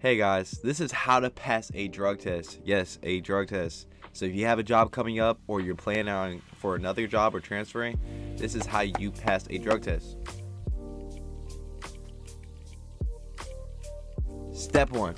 Hey guys, this is how to pass a drug test. Yes, a drug test. So if you have a job coming up or you're planning on for another job or transferring, this is how you pass a drug test. Step 1.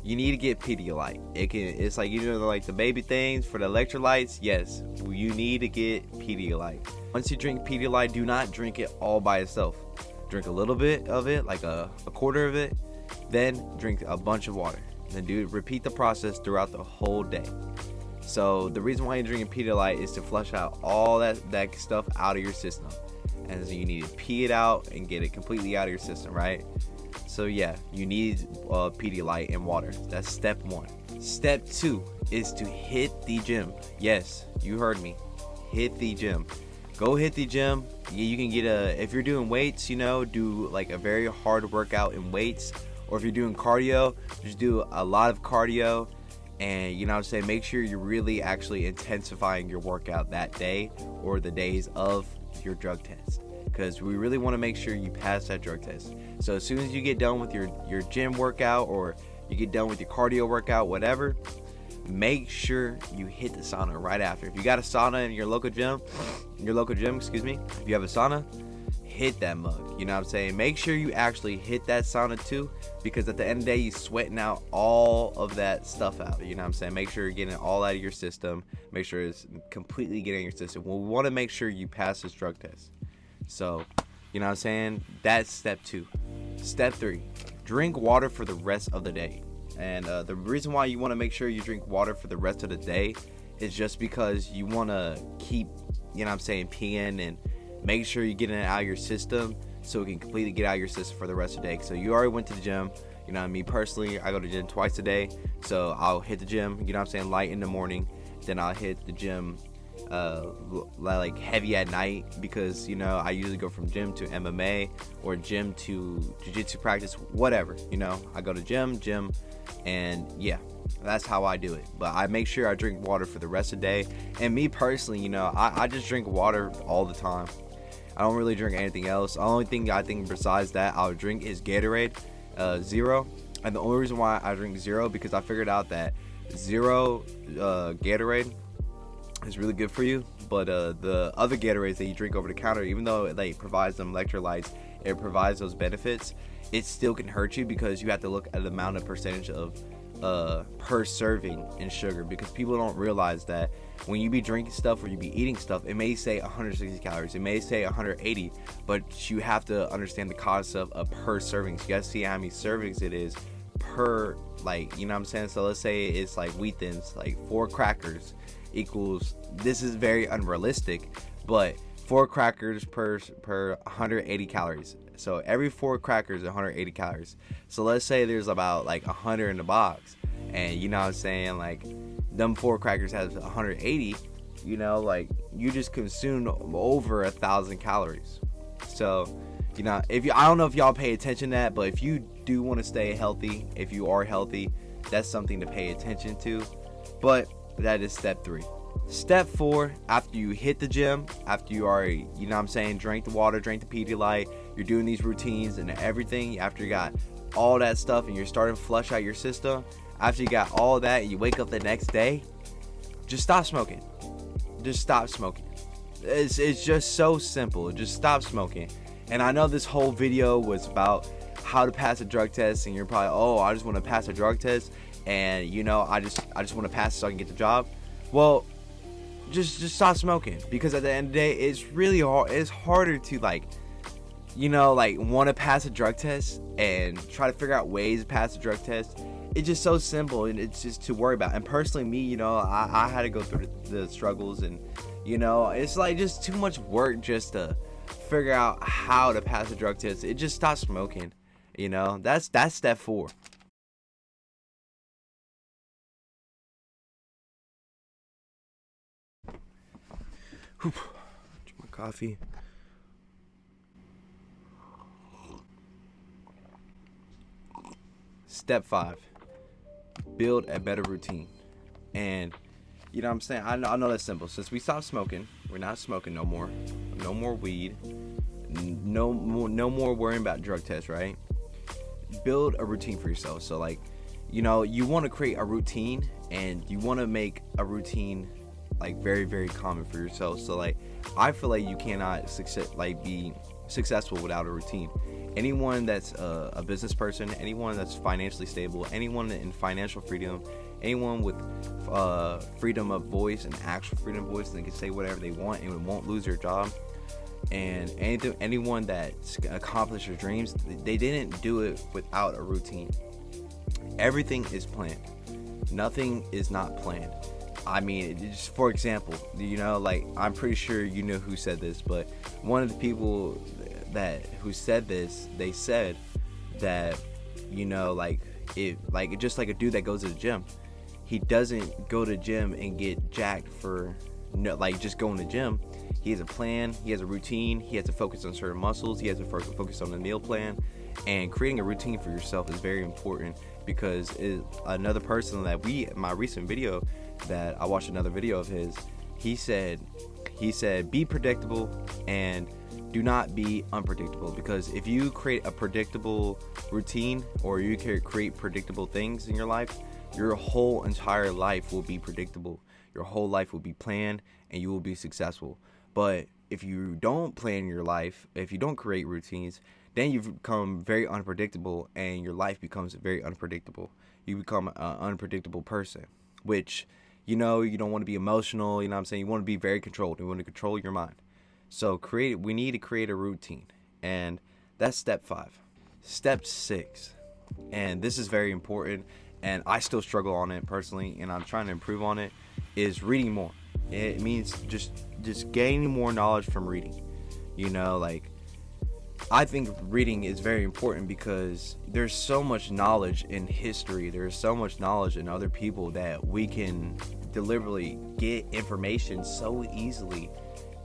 You need to get Pedialyte. It's like, like the baby things for the electrolytes. Yes, you need to get Pedialyte. Once you drink Pedialyte, do not drink it all by itself. Drink a little bit of it, like a quarter of it. Then drink a bunch of water. Then repeat the process throughout the whole day. So the reason why you're drinking Pedialyte is to flush out all that stuff out of your system. And so you need to pee it out and get it completely out of your system, right? So yeah, you need Pedialyte and water. That's step 1. Step 2 is to hit the gym. Yes, you heard me. Hit the gym. Go hit the gym. You can get if you're doing weights, do like a very hard workout in weights. Or if you're doing cardio, just do a lot of cardio. And make sure you're really actually intensifying your workout that day or the days of your drug test, because we really want to make sure you pass that drug test. So as soon as you get done with your gym workout, or you get done with your cardio workout, whatever, make sure you hit the sauna right after. If you got a sauna in your local gym, if you have a sauna, hit that mug. Make sure you actually hit that sauna too, because at the end of the day, you're sweating out all of that stuff out. Make sure you're getting it all out of your system. Make sure it's completely getting in your system. Well, we want to make sure you pass this drug test. So, that's step 2. Step 3, drink water for the rest of the day. And the reason why you want to make sure you drink water for the rest of the day is just because you want to keep, peeing and make sure you get it out of your system so it can completely get out of your system for the rest of the day. So you already went to the gym. Me personally, I go to the gym twice a day. So I'll hit the gym, light in the morning. Then I'll hit the gym like heavy at night, because I usually go from gym to MMA or gym to jiu-jitsu practice, whatever. I go to gym, and yeah, that's how I do it. But I make sure I drink water for the rest of the day. And me personally, I just drink water all the time. I don't really drink anything else. The only thing I think besides that I'll drink is Gatorade Zero. And the only reason why I drink Zero, because I figured out that Zero Gatorade is really good for you. But the other Gatorades that you drink over the counter, even though it provides them electrolytes, it provides those benefits, it still can hurt you, because you have to look at the amount of percentage of per serving in sugar, because people don't realize that when you be drinking stuff or you be eating stuff, it may say 160 calories, it may say 180, but you have to understand the concept of per serving. So you gotta see how many servings it is per, so let's say it's like wheat thins, like 4 crackers equals, this is very unrealistic, but 4 crackers per 180 calories. So every 4 crackers is 180 calories. So let's say there's about like 100 in the box, and like them 4 crackers has 180, you just consumed over 1,000 calories. So I don't know if y'all pay attention to that, but if you do want to stay healthy, if you are healthy, that's something to pay attention to. But that is step 3. Step 4, after you hit the gym, after you already, drank the water, drank the Pedialyte, you're doing these routines and everything, after you got all that stuff and you're starting to flush out your system, after you got all that and you wake up the next day, just stop smoking. Just stop smoking. It's just so simple. Just stop smoking. And I know this whole video was about how to pass a drug test, and you're probably, I just want to pass a drug test, and I just want to pass it so I can get the job. Well, just stop smoking, because at the end of the day, it's really hard. It's harder to want to pass a drug test and try to figure out ways to pass a drug test. It's just so simple, and it's just to worry about. And personally, me, I had to go through the struggles, and it's like just too much work just to figure out how to pass a drug test. It just stop smoking. That's step 4. Drink my coffee. Step 5, build a better routine. And I know that's simple. Since we stopped smoking, we're not smoking no more. No more weed. No more worrying about drug tests, right? build a routine for yourself. So like, you want to create a routine, and you want to make a routine like very, very common for yourself. So like, I feel like you cannot be successful without a routine. Anyone that's a business person, anyone that's financially stable, anyone in financial freedom, anyone with freedom of voice and actual freedom of voice, they can say whatever they want and won't lose their job. And anyone that accomplished their dreams, they didn't do it without a routine. Everything is planned. Nothing is not planned. I mean, just for example, like, I'm pretty sure you know who said this, but one of the people who said this, they said that, like, just like a dude that goes to the gym, he doesn't go to the gym and get jacked for just going to the gym. He has a plan, he has a routine, he has to focus on certain muscles, he has to focus on the meal plan. And creating a routine for yourself is very important, because another person my recent video that I watched, another video of his, he said be predictable and do not be unpredictable. Because if you create a predictable routine, or you create predictable things in your life, your whole entire life will be predictable. Your whole life will be planned, and you will be successful. But if you don't plan your life, if you don't create routines, then you become very unpredictable, and your life becomes very unpredictable. You become an unpredictable person, which, you don't want to be emotional, you know what I'm saying? You want to be very controlled. You want to control your mind. So we need to create a routine, and that's step 5. Step 6, and this is very important, and I still struggle on it personally, and I'm trying to improve on it, is reading more. It means just gaining more knowledge from reading. Like, I think reading is very important, because there's so much knowledge in history, there's so much knowledge in other people, that we can deliberately get information so easily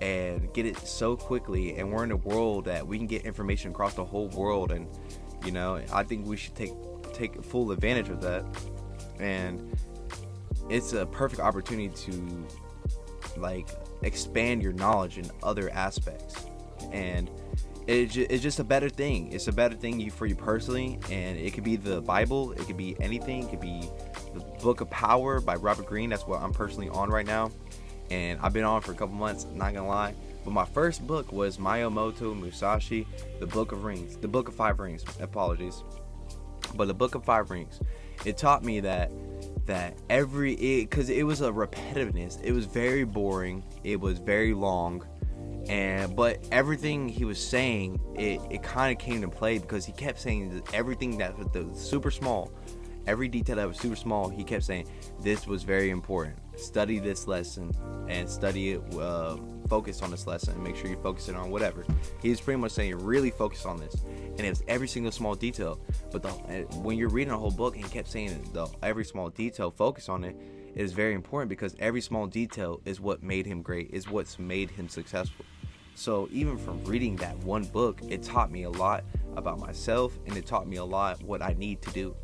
and get it so quickly. And we're in a world that we can get information across the whole world, and I think we should take full advantage of that. And it's a perfect opportunity to like expand your knowledge in other aspects, and it's just a better thing. It's a better thing for you personally, and it could be the Bible, it could be anything. It could be the Book of Power by Robert Greene. That's what I'm personally on right now, and I've been on for a couple months, not gonna lie. But my first book was Miyamoto Musashi, The Book of Five Rings, apologies. But The Book of Five Rings, it taught me that because it was a repetitiveness, it was very boring, it was very long, but everything he was saying, it kind of came to play, because he kept saying everything that was super small, every detail that was super small, he kept saying this was very important. Study this lesson, and study it, focus on this lesson, and make sure you focus it on whatever. He was pretty much saying really focus on this, and it was every single small detail. But when you're reading a whole book and he kept saying every small detail, focus on it, it is very important, because every small detail is what made him great, is what's made him successful. So even from reading that one book, it taught me a lot about myself, and it taught me a lot what I need to do.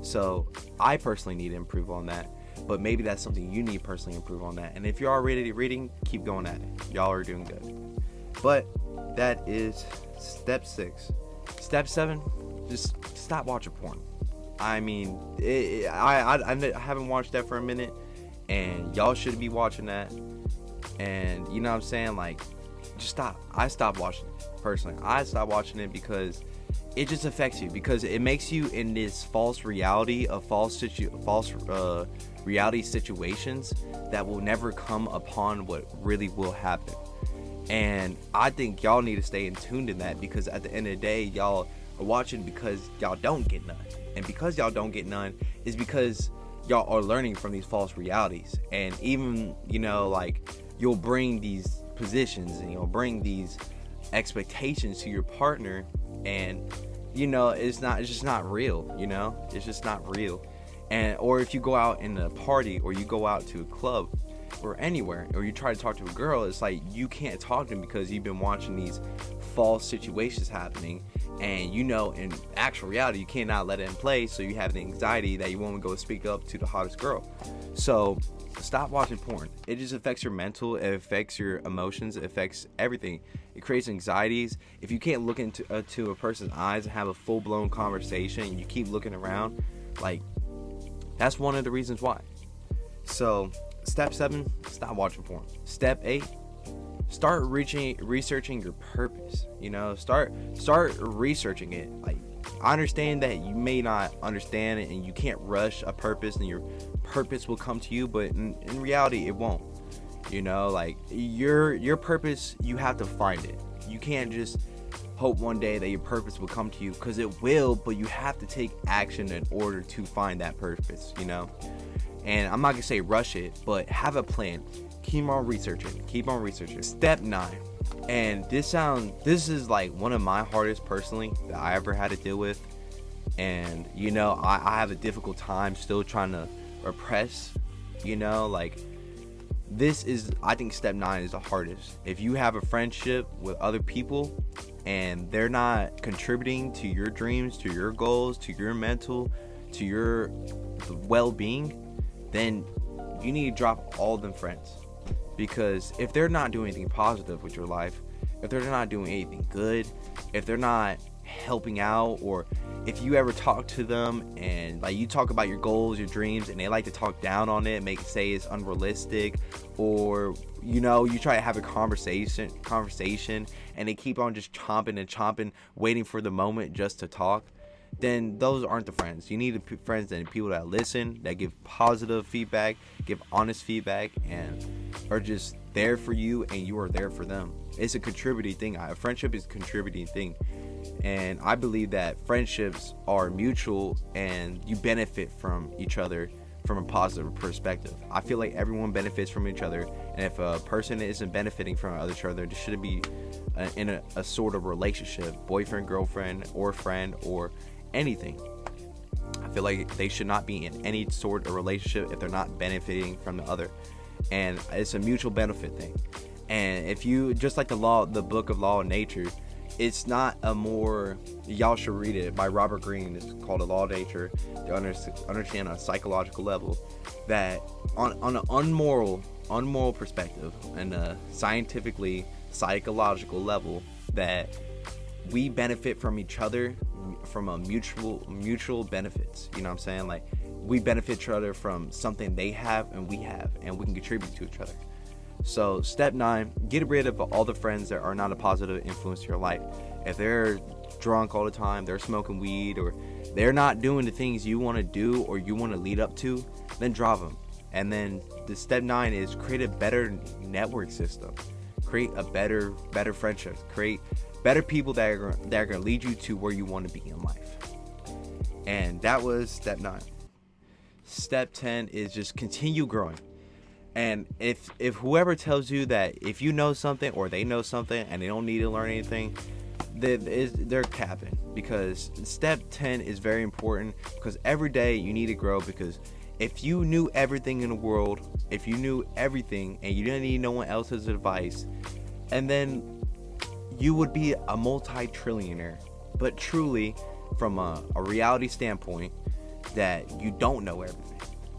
So I personally need to improve on that, but maybe that's something you need to personally improve on that. And if you're already reading, keep going at it. Y'all are doing good. But that is step 6. Step 7, just stop watching porn. I mean, I haven't watched that for a minute, and y'all should be watching that. And you know what I'm saying? Like, just stop. I stopped watching it. Personally, I stopped watching it because it just affects you, because it makes you in this false reality of false reality situations that will never come upon what really will happen. And I think y'all need to stay in tune to that, because at the end of the day, y'all are watching because y'all don't get none. And because y'all don't get none is because y'all are learning from these false realities. And even, like, you'll bring these positions and you'll bring these expectations to your partner, and it's just not real. It's just not real. And or if you go out in a party, or you go out to a club or anywhere, or you try to talk to a girl, it's like you can't talk to them because you've been watching these false situations happening, And in actual reality, you cannot let it in play, so you have the anxiety that you won't go speak up to the hottest girl. So stop watching porn. It just affects your mental, it affects your emotions, it affects everything. It creates anxieties. If you can't look into to a person's eyes and have a full-blown conversation, and you keep looking around, like, that's one of the reasons why. So step 7, stop watching porn. Step 8, start researching your purpose. Start researching it. Like, I understand that you may not understand it and you can't rush a purpose, and your purpose will come to you, but in reality it won't. Like, your purpose, you have to find it. You can't just hope one day that your purpose will come to you, because it will, but you have to take action in order to find that purpose. And I'm not gonna say rush it, but have a plan. Keep on researching. Step 9, and this is like one of my hardest personally that I ever had to deal with. And I have a difficult time still trying to repress. Like, this is, I think step 9 is the hardest. If you have a friendship with other people and they're not contributing to your dreams, to your goals, to your mental, to your well-being, then you need to drop all them friends. Because if they're not doing anything positive with your life, if they're not doing anything good, if they're not helping out, or if you ever talk to them and like you talk about your goals, your dreams, and they like to talk down on it, say it's unrealistic, or you try to have a conversation and they keep on just chomping, waiting for the moment just to talk, then those aren't the friends. You need friends and people that listen, that give positive feedback, give honest feedback, and are just there for you, and you are there for them. It's a contributing thing. A friendship is a contributing thing. And I believe that friendships are mutual, and you benefit from each other from a positive perspective. I feel like everyone benefits from each other, and if a person isn't benefiting from each other, there shouldn't be in a sort of relationship, boyfriend, girlfriend, or friend, or anything. I feel like they should not be in any sort of relationship if they're not benefiting from the other. And it's a mutual benefit thing. And if you, just like the book of Law of Nature, it's not a more, y'all should read it, by Robert Greene. It's called The Law of Nature, to understand on a psychological level that on an unmoral perspective, and a scientifically psychological level, that we benefit from each other from a mutual benefits. You know what I'm saying? Like, we benefit each other from something they have and we have, and we can contribute to each other. So step 9, get rid of all the friends that are not a positive influence to your life. If they're drunk all the time, they're smoking weed, or they're not doing the things you want to do or you want to lead up to, then drop them. And then the step 9 is create a better network system. Create a better friendship. Create better people that are going to lead you to where you want to be in life. And that was step 9. Step 10 is just continue growing. And if whoever tells you that if you know something or they know something and they don't need to learn anything, they're capping. Because step 10 is very important, because every day you need to grow. Because if you knew everything in the world, if you knew everything and you didn't need no one else's advice, and then you would be a multi-trillionaire. But truly, from a reality standpoint, that you don't know everything.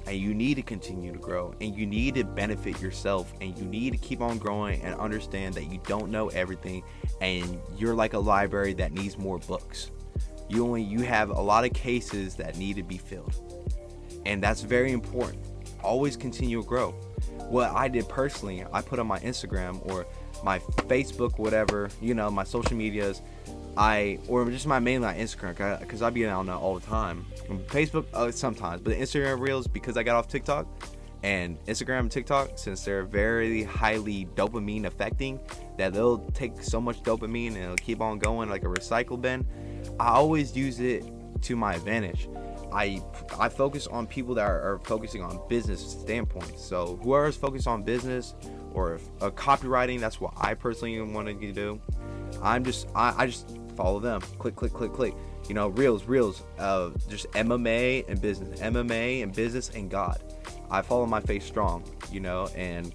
And you need to continue to grow, and you need to benefit yourself, and you need to keep on growing and understand that you don't know everything, and you're like a library that needs more books. You have a lot of cases that need to be filled, and that's very important. Always continue to grow. What I did personally, I put on my Instagram or my Facebook, whatever, my social medias, or just my mainline Instagram, because I be on that all the time. Facebook sometimes, but Instagram Reels, because I got off TikTok, and Instagram and TikTok, since they're very highly dopamine affecting, that they'll take so much dopamine and it'll keep on going like a recycle bin. I always use it to my advantage. I focus on people that are focusing on business standpoints. So whoever's focused on business or copywriting, that's what I personally want to do. I just follow them. Click. Reels, just MMA and business and God. I follow my face strong, and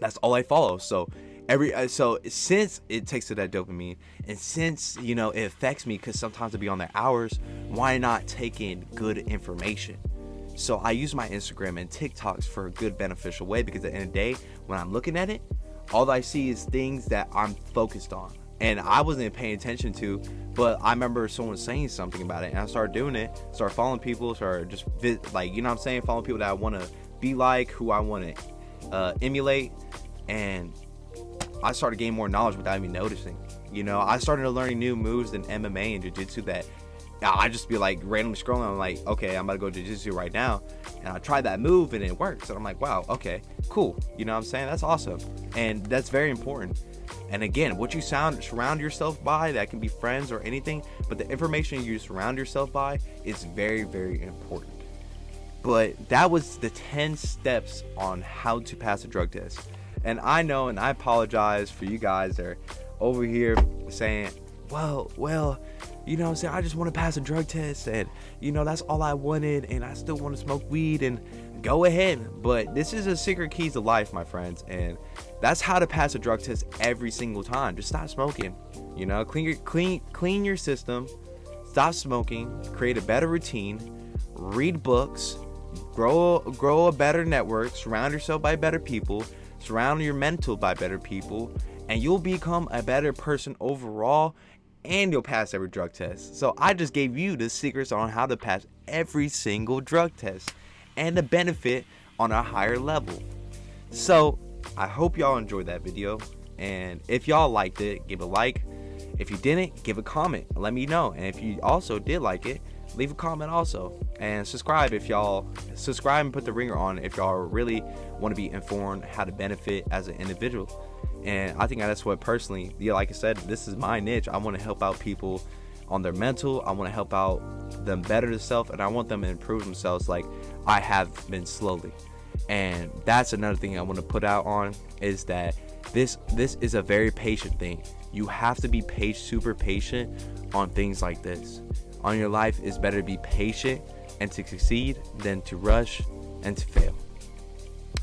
that's all I follow. So So since it takes to that dopamine, and since it affects me, because sometimes I'll be on there hours, why not take in good information? So I use my Instagram and TikToks for a good beneficial way, because at the end of the day, when I'm looking at it, all I see is things that I'm focused on and I wasn't paying attention to, but I remember someone saying something about it, and I started doing it, started following people, started just following people that I want to be like, who I want to emulate, and I started gaining more knowledge without even noticing. I started learning new moves in MMA and jiu-jitsu that I just be like randomly scrolling. I'm like, okay, I'm about to go jiu-jitsu right now, and I tried that move and it works, and I'm like, wow, okay, cool. You know what I'm saying? That's awesome, and that's very important. And again, what you surround yourself by, that can be friends or anything, but the information you surround yourself by is very, very important. But that was the 10 steps on how to pass a drug test. And I know, and I apologize for you guys that are over here saying, well, I just want to pass a drug test, and that's all I wanted, and I still want to smoke weed, and go ahead. But this is a secret keys to life, my friends, and that's how to pass a drug test every single time. Just stop smoking. Clean your system, stop smoking, create a better routine, read books, grow a better network, surround yourself by better people, surround your mental by better people, and you'll become a better person overall, and you'll pass every drug test. So I just gave you the secrets on how to pass every single drug test and the benefit on a higher level. So I hope y'all enjoyed that video, and if y'all liked it, give a like. If you didn't, give a comment, let me know. And if you also did like it, leave a comment also, and subscribe and put the ringer on if y'all really want to be informed how to benefit as an individual. And I think that's what personally, like I said, this is my niche. I want to help out people on their mental. I want to help out them better themselves, and I want them to improve themselves like I have been slowly. And that's another thing I want to put out on, is that this is a very patient thing. You have to be super patient on things like this. On your life, it's better to be patient and to succeed than to rush and to fail.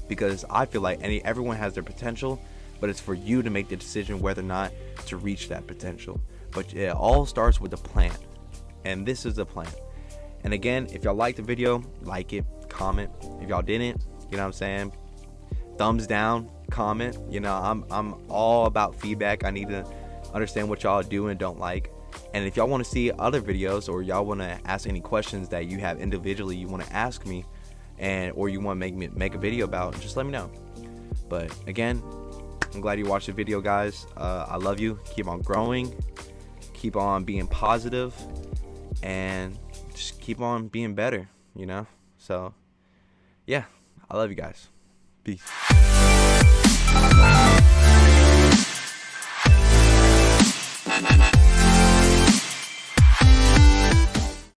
Because I feel like everyone has their potential, but it's for you to make the decision whether or not to reach that potential. But it all starts with a plan, and this is the plan. And again, if y'all liked the video, like it, comment. If y'all didn't, thumbs down, comment. I'm all about feedback. I need to understand what y'all do and don't like. And if y'all want to see other videos, or y'all want to ask any questions that you have individually you want to ask me, or you want to make a video about, just let me know. But again, I'm glad you watched the video, guys. I love you. Keep on growing, keep on being positive, and just keep on being better. So yeah, I love you guys. Peace.